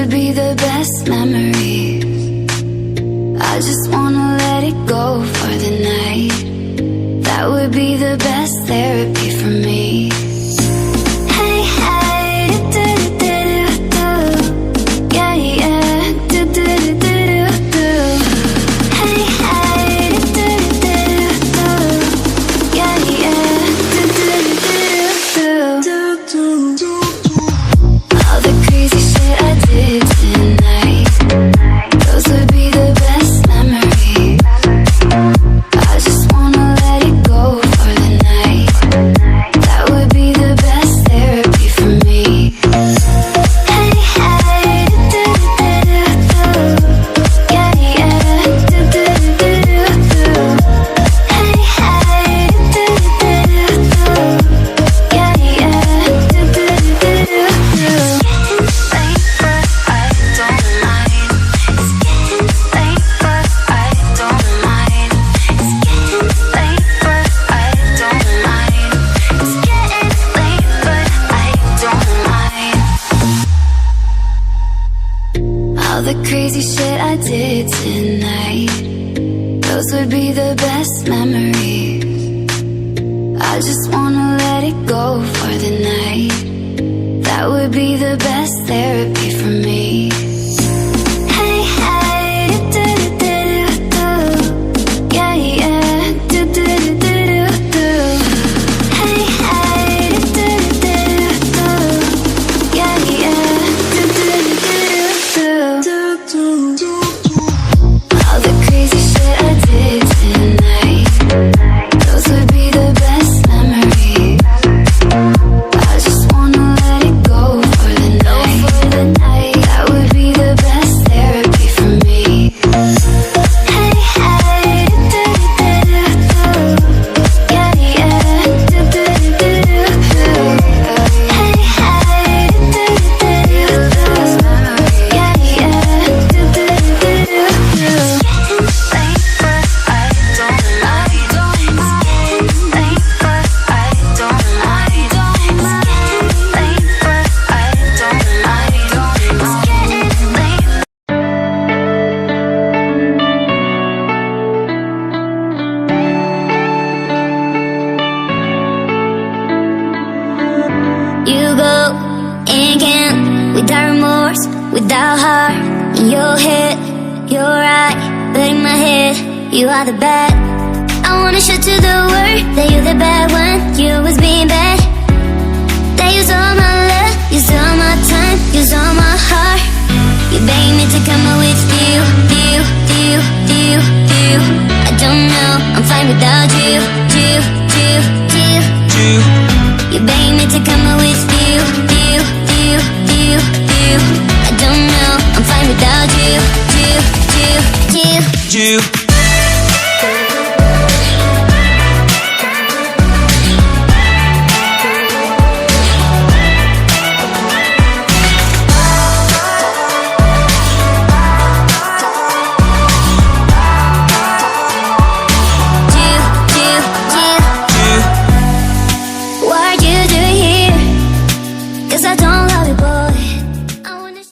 would be the best memories. I just wanna let it go for the night. That would be the best therapy for me. Hey, hey, do-do-do-do-do. Yeah, yeah, do-do-do-do-do. Hey, hey, do-do-do-do-do. Yeah, yeah, do-do-do-do-do. All the crazy shit I did tonight, those would be the best memories. I just wanna let it go for the night. That would be the best therapy for me. Hey, hey, do-do-do-do-do. Yeah, yeah, do-do-do-do-do. Hey, hey, do-do-do-do-do. Yeah, yeah, do-do-do-do-do. All the crazy shit I did tonight, those would be the best memories. I just wanna let it go for the night. That would be the best therapy for me. Hey, hey, do-do-do-do-do. Yeah, yeah, do-do-do-do-do. Hey, hey, do-do-do-do-do. Yeah, yeah, do-do-do-do-do. All the crazy shit I did tonight, those would be the best memories. I just wanna let it go for the night. That would be the best therapy for me. Hey, hey, do-do-do-do-do. Yeah, yeah, do-do-do-do-do. Hey, hey, do-do-do-do-do. Yeah, yeah, do-do-do-do-do. You go and can't, without remorse, without heart. In your head, you're right, but in my head, you are the bad. I wanna show to the world that you're the bad one. You was being bad. That use all my love, use all my time, use all my heart. You begged me to come out with you. I don't know, I'm fine without you.